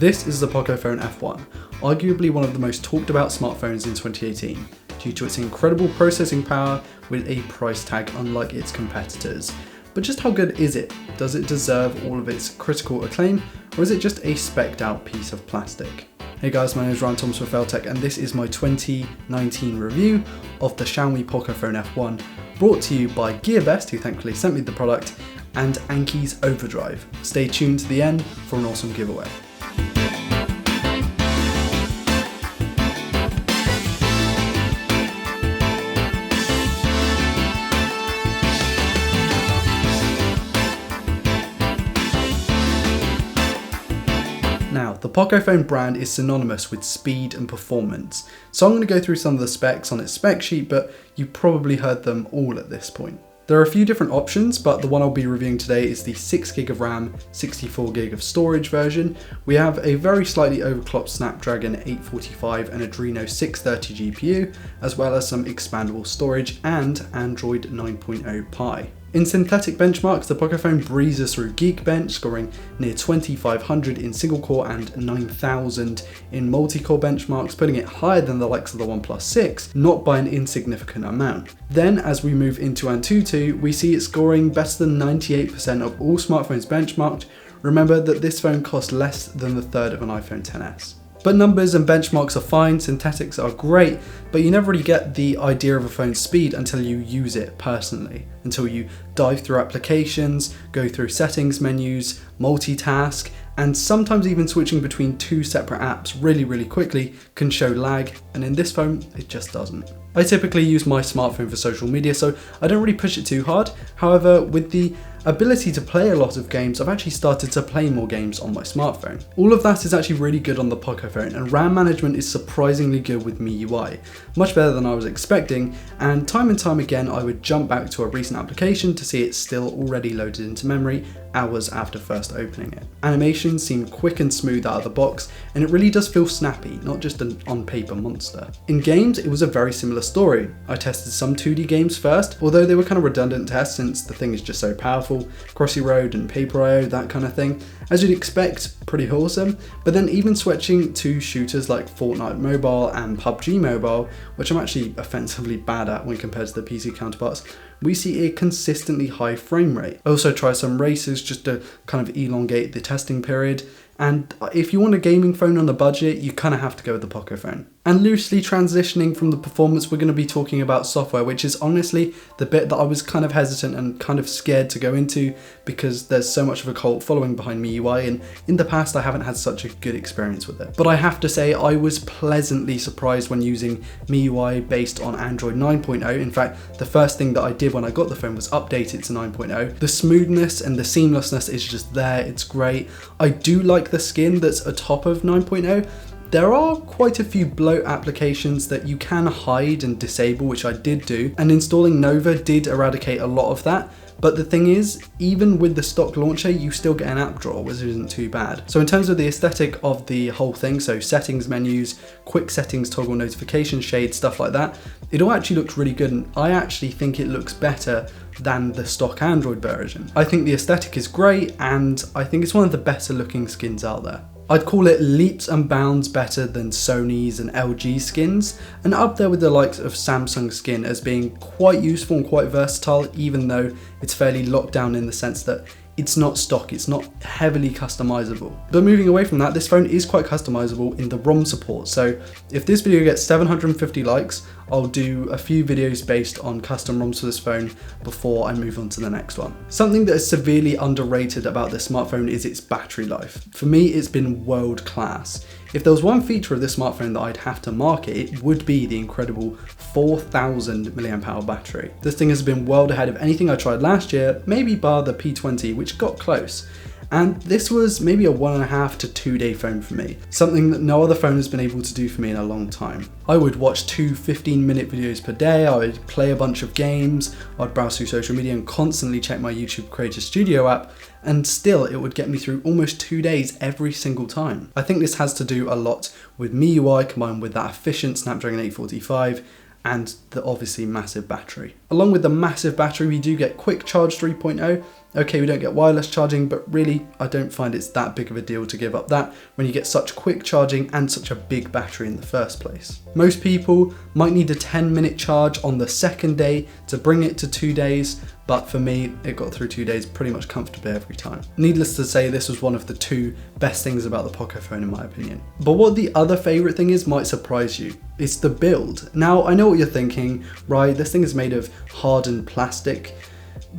This is the Pocophone F1, arguably one of the most talked about smartphones in 2018, due to its incredible processing power with a price tag unlike its competitors. But just how good is it? Does it deserve all of its critical acclaim, or is it just a specced out piece of plastic? Hey guys, my name is Ryan Thomas with Tech, and this is my 2019 review of the Xiaomi Pocophone F1, brought to you by GearBest, who thankfully sent me the product, and Anki's Overdrive. Stay tuned to the end for an awesome giveaway. Now, the Pocophone brand is synonymous with speed and performance, so I'm going to go through some of the specs on its spec sheet, but you probably heard them all at this point. There are a few different options, but the one I'll be reviewing today is the 6GB of RAM, 64GB of storage version. We have a very slightly overclocked Snapdragon 845 and Adreno 630 GPU, as well as some expandable storage and Android 9.0 Pie. In synthetic benchmarks, the Pocophone breezes through Geekbench, scoring near 2500 in single core and 9000 in multi-core benchmarks, putting it higher than the likes of the OnePlus 6, not by an insignificant amount. Then, as we move into Antutu, we see it scoring better than 98% of all smartphones benchmarked. Remember that this phone costs less than the third of an iPhone XS. But numbers and benchmarks are fine, synthetics are great, but you never really get the idea of a phone's speed until you use it personally, until you dive through applications, go through settings menus, multitask, and sometimes even switching between two separate apps really quickly can show lag, and in this phone, it just doesn't. I typically use my smartphone for social media, so I don't really push it too hard. However, with the ability to play a lot of games, I've actually started to play more games on my smartphone. All of that is actually really good on the Pocophone, and RAM management is surprisingly good with MIUI, much better than I was expecting, and time again I would jump back to a recent application to see it's still already loaded into memory hours after first opening it. Animations seem quick and smooth out of the box, and it really does feel snappy, not just an on-paper monster. In games, it was a very similar story. I tested some 2D games first, although they were kind of redundant tests since the thing is just so powerful. Crossy Road and Paper.io, that kind of thing. As you'd expect, pretty wholesome, but then even switching to shooters like Fortnite Mobile and PUBG Mobile, which I'm actually offensively bad at when compared to the PC counterparts, we see a consistently high frame rate. I also try some races just to kind of elongate the testing period, and if you want a gaming phone on a budget, you kind of have to go with the Pocophone. And loosely transitioning from the performance, we're going to be talking about software, which is honestly the bit that I was kind of hesitant and kind of scared to go into because there's so much of a cult following behind MIUI, and in the past I haven't had such a good experience with it. But I have to say I was pleasantly surprised when using MIUI based on Android 9.0. In fact, the first thing that I did when I got the phone was update it to 9.0. The smoothness and the seamlessness is just there, it's great. I do like the skin that's atop of 9.0. There are quite a few bloat applications that you can hide and disable, which I did do, and installing Nova did eradicate a lot of that. But the thing is, even with the stock launcher, you still get an app drawer, which isn't too bad. So in terms of the aesthetic of the whole thing, so settings menus, quick settings, toggle notification shades, stuff like that, it all actually looks really good, and I actually think it looks better than the stock Android version. I think the aesthetic is great, and I think it's one of the better looking skins out there. I'd call it leaps and bounds better than Sony's and LG skins, and up there with the likes of Samsung skin as being quite useful and quite versatile, even though it's fairly locked down in the sense that it's not stock, it's not heavily customizable. But moving away from that, this phone is quite customizable in the ROM support. So if this video gets 750 likes, I'll do a few videos based on custom ROMs for this phone before I move on to the next one. Something that is severely underrated about this smartphone is its battery life. For me, it's been world class. If there was one feature of this smartphone that I'd have to market, it would be the incredible 4000 mAh battery. This thing has been world ahead of anything I tried last year, maybe bar the P20, which got close. And this was maybe a 1.5 to 2 day phone for me, something that no other phone has been able to do for me in a long time. I would watch 2 15-minute videos per day, I would play a bunch of games, I'd browse through social media and constantly check my YouTube Creator Studio app, and still it would get me through almost 2 days every single time. I think this has to do a lot with MIUI combined with that efficient Snapdragon 845, and the obviously massive battery. Along with the massive battery, we do get quick charge 3.0. Okay, we don't get wireless charging, but really, I don't find it's that big of a deal to give up that when you get such quick charging and such a big battery in the first place. Most people might need a 10-minute charge on the second day to bring it to 2 days, but for me, it got through 2 days pretty much comfortably every time. Needless to say, this was one of the 2 best things about the Pocophone in my opinion. But what the other favourite thing is might surprise you. It's the build. Now, I know what you're thinking, right? This thing is made of hardened plastic.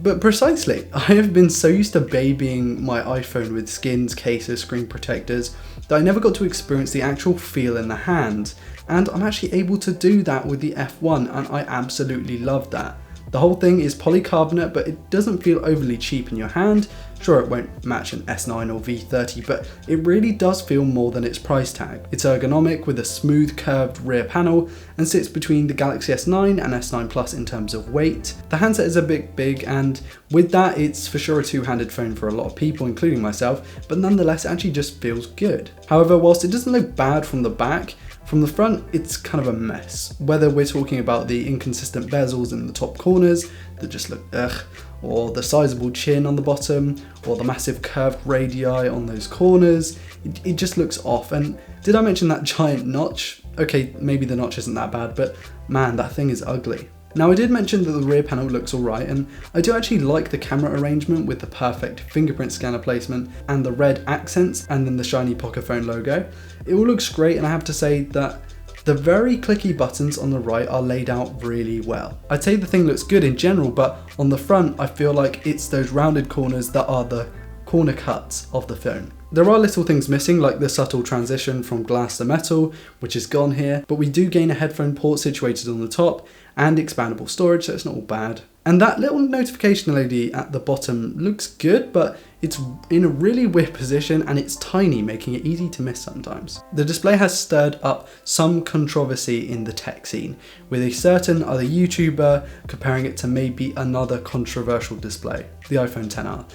But precisely, I have been so used to babying my iPhone with skins, cases, screen protectors that I never got to experience the actual feel in the hand. And I'm actually able to do that with the F1 and I absolutely love that. The whole thing is polycarbonate, but it doesn't feel overly cheap in your hand. Sure, it won't match an S9 or V30, but it really does feel more than its price tag. It's ergonomic with a smooth curved rear panel and sits between the Galaxy S9 and S9 Plus in terms of weight. The handset is a bit big and with that it's for sure a two-handed phone for a lot of people, including myself, but nonetheless it actually just feels good. However, whilst it doesn't look bad from the back, from the front, it's kind of a mess. Whether we're talking about the inconsistent bezels in the top corners that just look ugh, or the sizable chin on the bottom, or the massive curved radii on those corners, it just looks off. And did I mention that giant notch? Okay, maybe the notch isn't that bad, but man, that thing is ugly. Now I did mention that the rear panel looks alright, and I do actually like the camera arrangement with the perfect fingerprint scanner placement and the red accents and then the shiny Pocophone logo. It all looks great, and I have to say that the very clicky buttons on the right are laid out really well. I'd say the thing looks good in general, but on the front I feel like it's those rounded corners that are the corner cuts of the phone. There are little things missing, like the subtle transition from glass to metal, which is gone here, but we do gain a headphone port situated on the top and expandable storage, so it's not all bad. And that little notification LED at the bottom looks good, but it's in a really weird position and it's tiny, making it easy to miss sometimes. The display has stirred up some controversy in the tech scene, with a certain other YouTuber comparing it to maybe another controversial display, the iPhone XR.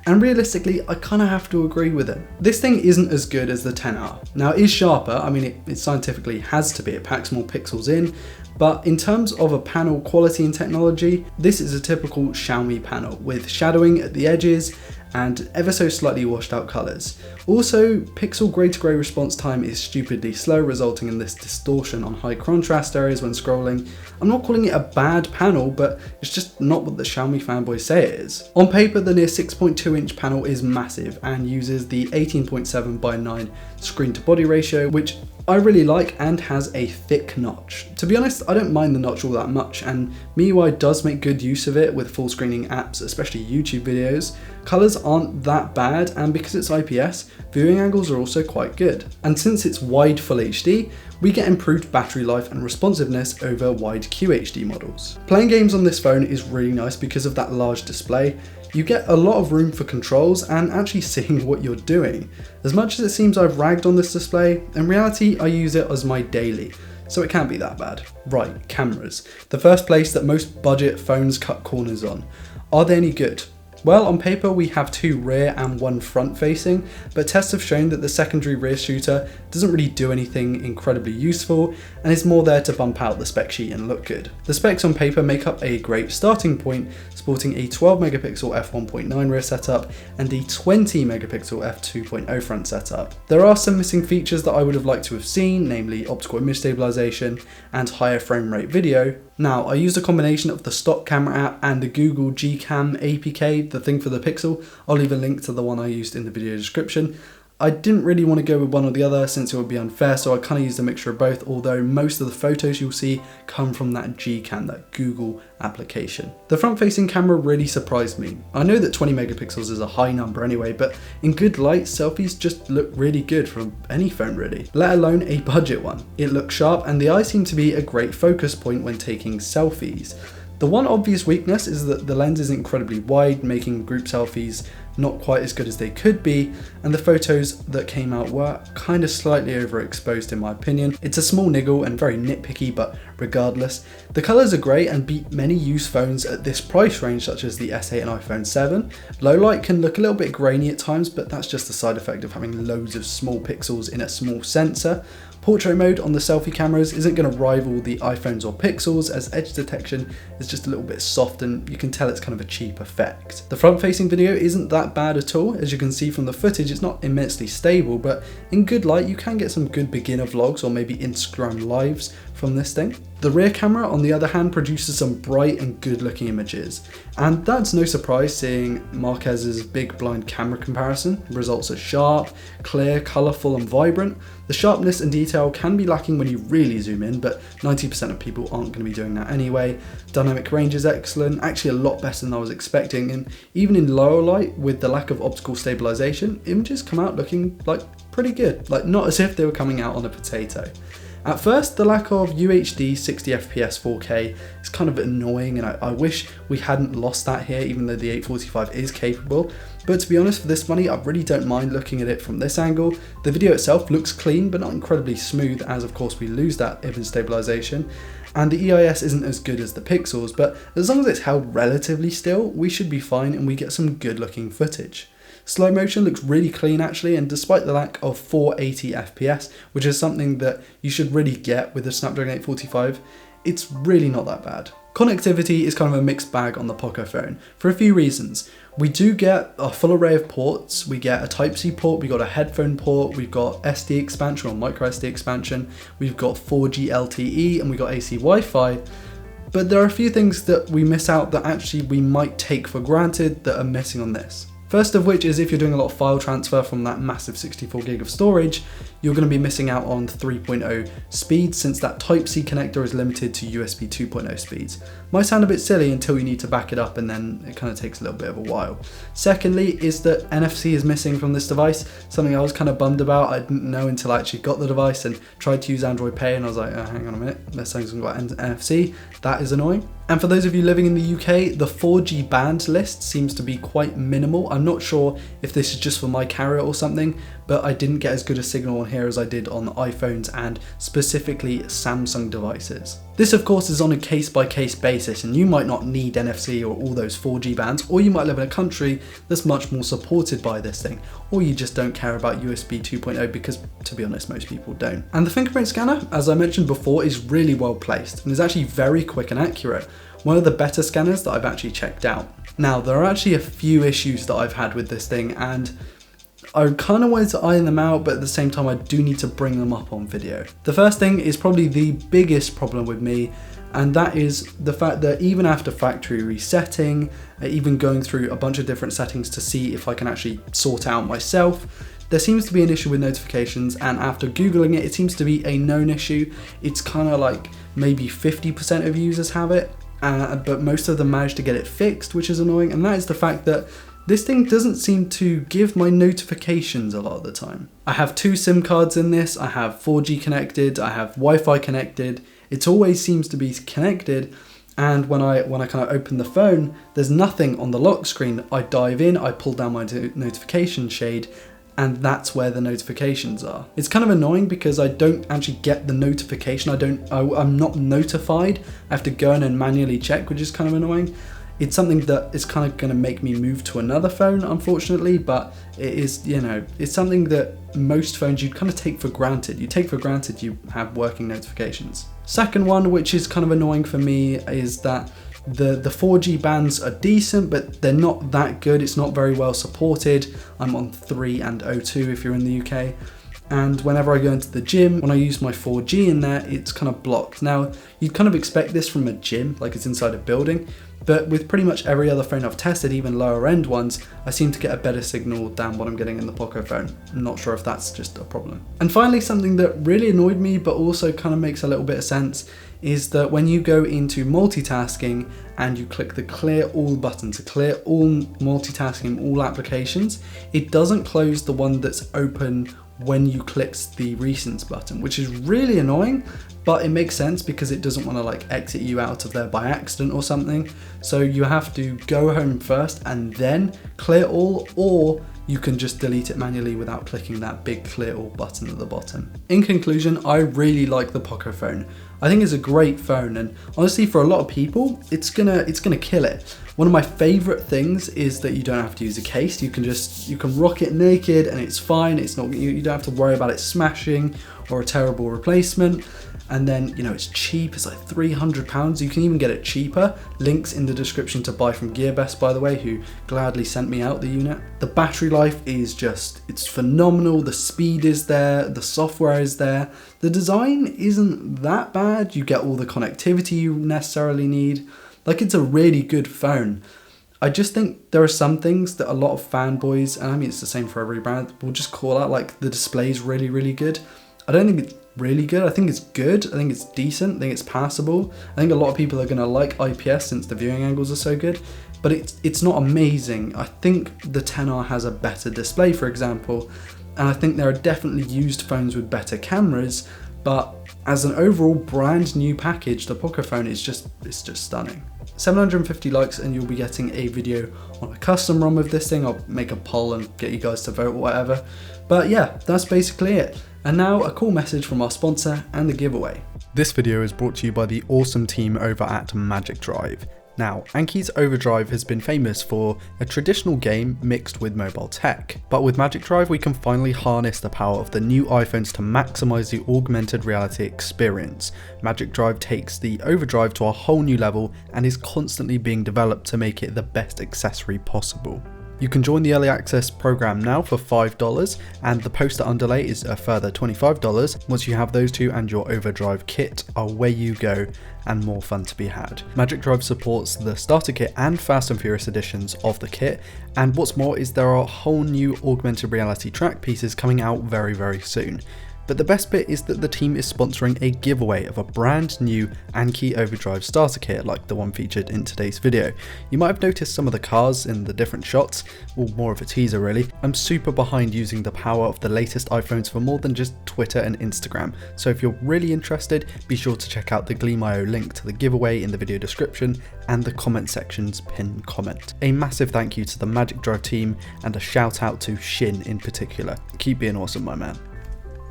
And realistically, I kind of have to agree with him. This thing isn't as good as the XR. Now it is sharper, I mean it scientifically has to be, it packs more pixels in, but in terms of a panel quality and technology, this is a typical Xiaomi panel with shadowing at the edges and ever so slightly washed out colours. Also, pixel grey to grey response time is stupidly slow, resulting in this distortion on high contrast areas when scrolling. I'm not calling it a bad panel, but it's just not what the Xiaomi fanboys say it is. On paper, the near 6.2 inch panel is massive and uses the 18.7:9 screen to body ratio, which I really like, and has a thick notch. To be honest, I don't mind the notch all that much, and MIUI does make good use of it with full screening apps, especially YouTube videos. Colours aren't that bad, and because it's IPS, viewing angles are also quite good. And since it's wide full HD, we get improved battery life and responsiveness over wide QHD models. Playing games on this phone is really nice because of that large display. You get a lot of room for controls and actually seeing what you're doing. As much as it seems I've ragged on this display, in reality I use it as my daily, so it can't be that bad. Right, cameras. The first place that most budget phones cut corners on. Are they any good? Well, on paper we have 2 rear and 1 front facing, but tests have shown that the secondary rear shooter doesn't really do anything incredibly useful and is more there to bump out the spec sheet and look good. The specs on paper make up a great starting point, sporting a 12 megapixel f1.9 rear setup and a 20 megapixel f2.0 front setup. There are some missing features that I would have liked to have seen, namely optical image stabilization and higher frame rate video. Now, I used a combination of the stock camera app and the Google Gcam APK, the thing for the Pixel. I'll leave a link to the one I used in the video description. I didn't really want to go with one or the other since it would be unfair, so I kind of used a mixture of both, although most of the photos you'll see come from that Gcam, that Google application. The front-facing camera really surprised me. I know that 20 megapixels is a high number anyway, but in good light, selfies just look really good from any phone really, let alone a budget one. It looks sharp and the eye seemed to be a great focus point when taking selfies. The one obvious weakness is that the lens is incredibly wide, making group selfies not quite as good as they could be, and the photos that came out were kind of slightly overexposed in my opinion. It's a small niggle and very nitpicky, but regardless, the colours are great and beat many used phones at this price range such as the S8 and iPhone 7. Low light can look a little bit grainy at times, but that's just a side effect of having loads of small pixels in a small sensor. Portrait mode on the selfie cameras isn't going to rival the iPhones or Pixels, as edge detection is just a little bit soft and you can tell it's kind of a cheap effect. The front facing video isn't that bad at all. As you can see from the footage, it's not immensely stable, but in good light you can get some good beginner vlogs or maybe Instagram lives from this thing. The rear camera, on the other hand, produces some bright and good looking images, and that's no surprise seeing Marquez's big blind camera comparison. Results are sharp, clear, colourful and vibrant. The sharpness and detail can be lacking when you really zoom in, but 90% of people aren't going to be doing that anyway. Dynamic range is excellent, actually a lot better than I was expecting, and even in lower light with the lack of optical stabilisation, images come out looking like pretty good, like not as if they were coming out on a potato. At first, the lack of UHD 60fps 4K is kind of annoying, and I wish we hadn't lost that here, even though the 845 is capable. But to be honest, for this money, I really don't mind looking at it from this angle. The video itself looks clean, but not incredibly smooth, as of course we lose that image stabilization. And the EIS isn't as good as the Pixels, but as long as it's held relatively still, we should be fine and we get some good looking footage. Slow motion looks really clean actually, and despite the lack of 480 FPS, which is something that you should really get with the Snapdragon 845, it's really not that bad. Connectivity is kind of a mixed bag on the Pocophone for a few reasons. We do get a full array of ports. We get a Type-C port, we got a headphone port, we've got SD expansion or micro SD expansion, we've got 4G LTE, and we've got AC Wi-Fi. But there are a few things that we miss out that actually we might take for granted that are missing on this. First of which is if you're doing a lot of file transfer from that massive 64 gig of storage, you're going to be missing out on 3.0 speeds, since that Type-C connector is limited to USB 2.0 speeds. Might sound a bit silly until you need to back it up, and then it kind of takes a little bit of a while. Secondly is that NFC is missing from this device, something I was kind of bummed about. I didn't know until I actually got the device and tried to use Android Pay, and I was like, oh, hang on a minute, this thing's got NFC. That is annoying. And for those of you living in the UK, the 4G band list seems to be quite minimal. I'm not sure if this is just for my carrier or something, but I didn't get as good a signal on here as I did on iPhones and specifically Samsung devices. This of course is on a case-by-case basis, and you might not need NFC or all those 4G bands, or you might live in a country that's much more supported by this thing, or you just don't care about USB 2.0 because, to be honest, most people don't. And the fingerprint scanner, as I mentioned before, is really well placed and is actually very quick and accurate. One of the better scanners that I've actually checked out. Now, there are actually a few issues that I've had with this thing, and I kind of wanted to iron them out, but at the same time I do need to bring them up on video. The first thing is probably the biggest problem with me, and that is the fact that even after factory resetting, even going through a bunch of different settings to see if I can actually sort out myself, there seems to be an issue with notifications, and after Googling it, it seems to be a known issue. It's kind of like maybe 50% of users have it, but most of them manage to get it fixed, which is annoying, and that is the fact that this thing doesn't seem to give my notifications a lot of the time. I have 2 SIM cards in this, I have 4G connected, I have Wi-Fi connected, it always seems to be connected, and when I kind of open the phone, there's nothing on the lock screen. I dive in, I pull down my notification shade, and that's where the notifications are. It's kind of annoying because I don't actually get the notification, I'm not notified. I have to go in and manually check, which is kind of annoying. It's something that is kind of going to make me move to another phone, unfortunately, but it is, you know, it's something that most phones you kind of take for granted. You take for granted you have working notifications. Second one, which is kind of annoying for me, is that the 4G bands are decent, but they're not that good. It's not very well supported. I'm on 3 and O2 if you're in the UK. And whenever I go into the gym, when I use my 4G in there, it's kind of blocked. Now, you'd kind of expect this from a gym, like it's inside a building, but with pretty much every other phone I've tested, even lower end ones, I seem to get a better signal than what I'm getting in the Pocophone. I'm not sure if that's just a problem. And finally, something that really annoyed me, but also kind of makes a little bit of sense, is that when you go into multitasking and you click the clear all button to clear all multitasking, all applications, it doesn't close the one that's open when you click the recents button, which is really annoying, but it makes sense because it doesn't want to like exit you out of there by accident or something. So you have to go home first and then clear all, or you can just delete it manually without clicking that big clear all button at the bottom. In conclusion, I really like the Pocophone. I think it's a great phone, and honestly for a lot of people, it's gonna kill it. One of my favorite things is that you don't have to use a case. You can rock it naked and it's fine. It's not, you don't have to worry about it smashing or a terrible replacement. And then, you know, it's cheap, it's like £300. You can even get it cheaper. Links in the description to buy from GearBest, by the way, who gladly sent me out the unit. The battery life is just, it's phenomenal. The speed is there, the software is there. The design isn't that bad. You get all the connectivity you necessarily need. Like, it's a really good phone. I just think there are some things that a lot of fanboys, and I mean it's the same for every brand, will just call out, like the display's really, really good. I don't think it's really good. I think it's good. I think it's decent. I think it's passable. I think a lot of people are going to like IPS since the viewing angles are so good, but it's not amazing. I think the 10R has a better display, for example, and I think there are definitely used phones with better cameras, but as an overall brand new package, the Pocophone is just stunning. 750 likes and you'll be getting a video on a custom ROM of this thing. I'll make a poll and get you guys to vote or whatever. But yeah, that's basically it. And now a cool message from our sponsor and the giveaway. This video is brought to you by the awesome team over at Magic Drive. Now, Anki's Overdrive has been famous for a traditional game mixed with mobile tech, but with Magic Drive we can finally harness the power of the new iPhones to maximise the augmented reality experience. Magic Drive takes the Overdrive to a whole new level and is constantly being developed to make it the best accessory possible. You can join the early access program now for $5, and the poster underlay is a further $25. Once you have those two and your Overdrive kit, away you go, and more fun to be had. Magic Drive supports the starter kit and Fast and Furious editions of the kit, and what's more is there are whole new augmented reality track pieces coming out very, very soon. But the best bit is that the team is sponsoring a giveaway of a brand new Anki Overdrive starter kit like the one featured in today's video. You might have noticed some of the cars in the different shots, or more of a teaser really. I'm super behind using the power of the latest iPhones for more than just Twitter and Instagram, so if you're really interested, be sure to check out the Gleam.io link to the giveaway in the video description and the comment section's pinned comment. A massive thank you to the Magic Drive team and a shout out to Shin in particular. Keep being awesome, my man.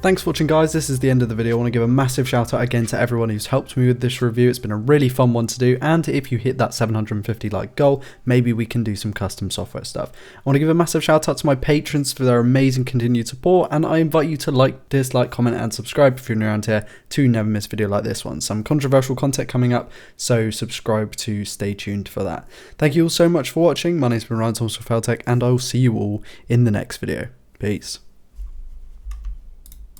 Thanks for watching, guys. This is the end of the video. I want to give a massive shout out again to everyone who's helped me with this review. It's been a really fun one to do, and if you hit that 750 like goal, maybe we can do some custom software stuff. I want to give a massive shout out to my patrons for their amazing continued support, and I invite you to like, dislike, comment and subscribe if you're new around here to never miss a video like this one. Some controversial content coming up, so subscribe to stay tuned for that. Thank you all so much for watching. My name's been Ryan Thomas for Feltech, and I will see you all in the next video. Peace.